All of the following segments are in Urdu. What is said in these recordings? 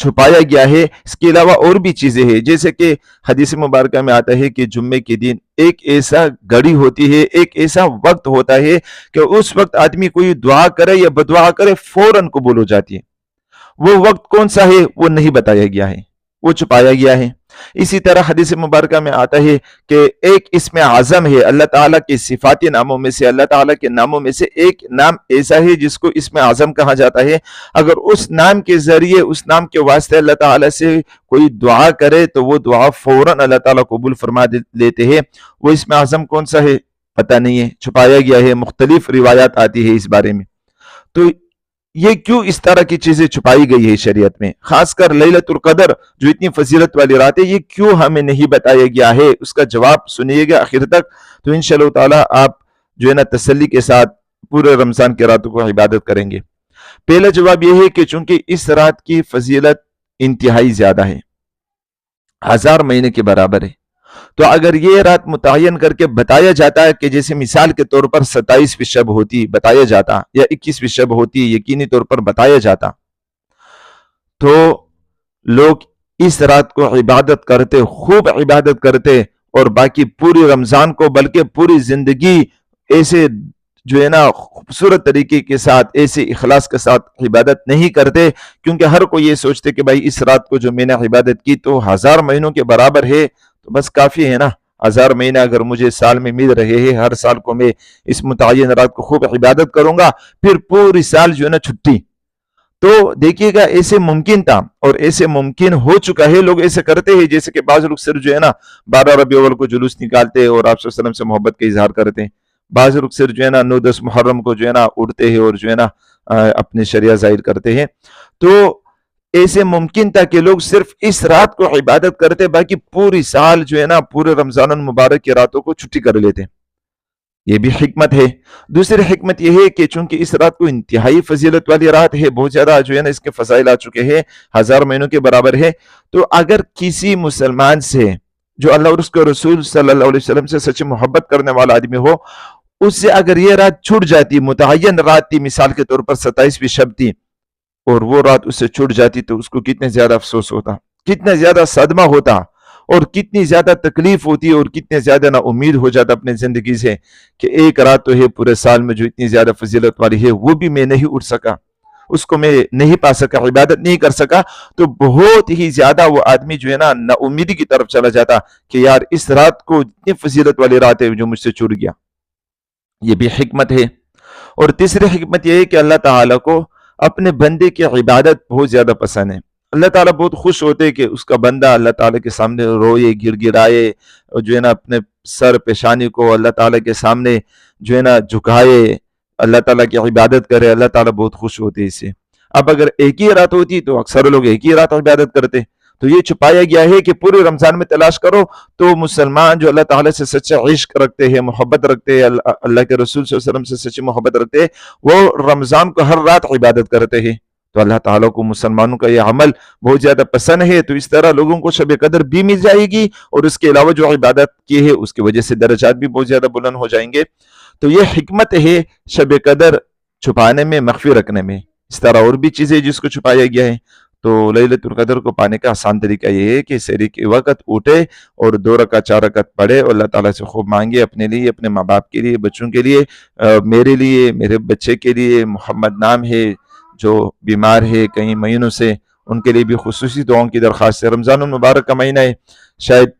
چھپایا گیا ہے۔ اس کے علاوہ اور بھی چیزیں ہیں، جیسے کہ حدیث مبارکہ میں آتا ہے کہ جمعے کے دن ایک ایسا گھڑی ہوتی ہے، ایک ایسا وقت ہوتا ہے کہ اس وقت آدمی کوئی دعا کرے یا بدعا کرے فوراً قبول ہو جاتی ہے۔ وہ وقت کون سا ہے وہ نہیں بتایا گیا ہے، وہ چھپایا گیا ہے۔ اسی طرح حدیث مبارکہ میں آتا ہے کہ ایک اسم اعظم ہے اللہ تعالیٰ کے صفاتی ناموں میں سے، اللہ تعالیٰ کے ناموں میں سے ایک نام ایسا ہے جس کو اسم اعظم کہا جاتا ہے۔ اگر اس نام کے ذریعے، اس نام کے واسطے اللہ تعالیٰ سے کوئی دعا کرے تو وہ دعا فوراً اللہ تعالیٰ قبول فرما لیتے ہیں۔ وہ اسم اعظم کون سا ہے پتہ نہیں ہے، چھپایا گیا ہے، مختلف روایات آتی ہے اس بارے میں۔ تو یہ کیوں اس طرح کی چیزیں چھپائی گئی ہے شریعت میں، خاص کر لیلۃ القدر جو اتنی فضیلت والی رات ہے، یہ کیوں ہمیں نہیں بتایا گیا ہے؟ اس کا جواب سنیے گا آخر تک، تو انشاءاللہ تعالیٰ آپ جو ہے نا تسلی کے ساتھ پورے رمضان کے راتوں کو عبادت کریں گے۔ پہلا جواب یہ ہے کہ چونکہ اس رات کی فضیلت انتہائی زیادہ ہے، 1000 مہینے کے برابر ہے، تو اگر یہ رات متعین کر کے بتایا جاتا ہے کہ جیسے مثال کے طور پر 27ویں شب ہوتی بتایا جاتا یا 21ویں شب ہوتی یقینی طور پر بتایا جاتا، تو لوگ اس رات کو عبادت کرتے، خوب عبادت کرتے، اور باقی پوری رمضان کو بلکہ پوری زندگی ایسے جو ہے نا خوبصورت طریقے کے ساتھ، ایسے اخلاص کے ساتھ عبادت نہیں کرتے، کیونکہ ہر کوئی یہ سوچتے کہ بھائی اس رات کو جو میں نے عبادت کی تو 1000 مہینوں کے برابر ہے، تو بس کافی ہے نا، 1000 مہینہ اگر مجھے سال میں مل رہے ہیں، ہر سال کو میں اس متعین رات کو خوب عبادت کروں گا، پھر پوری سال جو ہے نا چھٹی۔ تو دیکھیے گا ایسے ممکن تھا اور ایسے ممکن ہو چکا ہے، لوگ ایسے کرتے ہیں، جیسے کہ بعض لوگ صرف جو ہے نا 12 ربیع الاول کو جلوس نکالتے اور آپ صلی اللہ علیہ وسلم سے محبت کا اظہار کرتے ہیں، بعض لوگ صرف جو ہے نا 9-10 محرم کو جو ہے نا اڑتے ہیں اور جو ہے نا اپنے شریعہ ظاہر کرتے ہیں۔ تو ایسے ممکن تھا کہ لوگ صرف اس رات کو عبادت کرتے، باقی پوری سال جو ہے نا پورے رمضان المبارک کی راتوں کو چھٹی کر لیتے، یہ بھی حکمت ہے۔ دوسری حکمت یہ ہے کہ چونکہ اس رات کو انتہائی فضیلت والی رات ہے، بہت زیادہ جو ہے نا اس کے فضائل آ چکے ہیں، 1000 مہینوں کے برابر ہے، تو اگر کسی مسلمان سے جو اللہ اور اس کے رسول صلی اللہ علیہ وسلم سے سچی محبت کرنے والا آدمی ہو، اس سے اگر یہ رات چھوٹ جاتی، متعین رات تھی، مثال کے طور پر 27ویں شب تھی، اور وہ رات اس سے چھوٹ جاتی تو اس کو کتنے زیادہ افسوس ہوتا، کتنا زیادہ صدمہ ہوتا، اور کتنی زیادہ تکلیف ہوتی، اور کتنے زیادہ نا امید ہو جاتا اپنے زندگی سے کہ ایک رات تو ہے پورے سال میں جو اتنی زیادہ فضیلت والی ہے، وہ بھی میں نہیں اٹھ سکا، اس کو میں نہیں پا سکا، عبادت نہیں کر سکا، تو بہت ہی زیادہ وہ آدمی جو ہے نا امیدی کی طرف چلا جاتا کہ یار اس رات کو اتنی فضیلت والی رات ہے جو مجھ سے چھوٹ گیا۔ یہ بھی حکمت ہے۔ اور تیسری حکمت یہ ہے کہ اللہ تعالیٰ کو اپنے بندے کی عبادت بہت زیادہ پسند ہے، اللہ تعالیٰ بہت خوش ہوتے کہ اس کا بندہ اللہ تعالیٰ کے سامنے روئے، گر گرائے، اور جو ہے نا اپنے سر پیشانی کو اللہ تعالیٰ کے سامنے جو ہے نا جھکائے، اللہ تعالیٰ کی عبادت کرے، اللہ تعالیٰ بہت خوش ہوتے اس سے۔ اب اگر ایک ہی رات ہوتی تو اکثر لوگ ایک ہی رات عبادت کرتے، تو یہ چھپایا گیا ہے کہ پورے رمضان میں تلاش کرو تو مسلمان جو اللہ تعالیٰ سے سچا عشق رکھتے ہیں، محبت رکھتے ہیں، اللہ کے رسول صلی اللہ علیہ وسلم سے سچی محبت رکھتے ہیں، وہ رمضان کو ہر رات عبادت کرتے ہیں، تو اللہ تعالیٰ کو مسلمانوں کا یہ عمل بہت زیادہ پسند ہے، تو اس طرح لوگوں کو شب قدر بھی مل جائے گی، اور اس کے علاوہ جو عبادت کی ہے اس کی وجہ سے درجات بھی بہت زیادہ بلند ہو جائیں گے۔ تو یہ حکمت ہے شب قدر چھپانے میں، مخفی رکھنے میں۔ اس طرح اور بھی چیزیں جس کو چھپایا گیا ہے، تو لیلۃ القدر کو پانے کا آسان طریقہ یہ ہے کہ سحری کے وقت اٹھے اور 2 رکعت 4 رکعت پڑھے اور اللہ تعالیٰ سے خوب مانگے، اپنے لیے، اپنے ماں باپ کے لیے، بچوں کے لیے، میرے لیے، میرے بچے کے لیے، محمد نام ہے جو بیمار ہے کئی مہینوں سے، ان کے لیے بھی خصوصی دعاؤں کی درخواست ہے۔ رمضان المبارک کا مہینہ ہے، شاید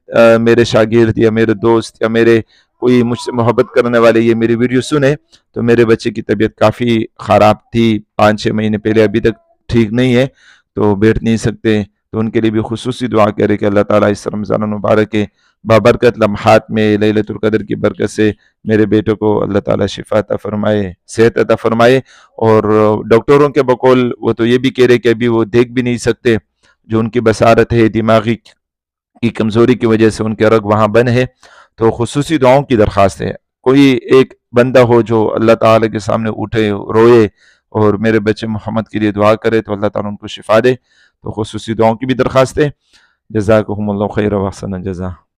میرے شاگرد یا میرے دوست یا میرے کوئی مجھ سے محبت کرنے والے یہ میری ویڈیو سنے، تو میرے بچے کی طبیعت کافی خراب تھی 5-6 مہینے پہلے، ابھی تک ٹھیک نہیں ہے، تو بیٹھ نہیں سکتے، تو ان کے لیے بھی خصوصی دعا کرے کہ اللہ تعالیٰ اس رمضان المبارک کے بابرکت لمحات میں لیلۃ القدر کی برکت سے میرے بیٹوں کو اللہ تعالیٰ شفا عطا فرمائے، صحت عطا فرمائے۔ اور ڈاکٹروں کے بقول وہ تو یہ بھی کہہ رہے کہ ابھی وہ دیکھ بھی نہیں سکتے، جو ان کی بصارت ہے، دماغی کی کمزوری کی وجہ سے ان کے رگ وہاں بند ہے، تو خصوصی دعاؤں کی درخواست ہے۔ کوئی ایک بندہ ہو جو اللہ تعالیٰ کے سامنے اٹھے، روئے اور میرے بچے محمد کے لیے دعا کرے تو اللہ تعالیٰ ان کو شفا دے، تو خصوصی دعاؤں کی بھی درخواست ہے۔ جزاکہم اللہ خیر و احسن الجزا۔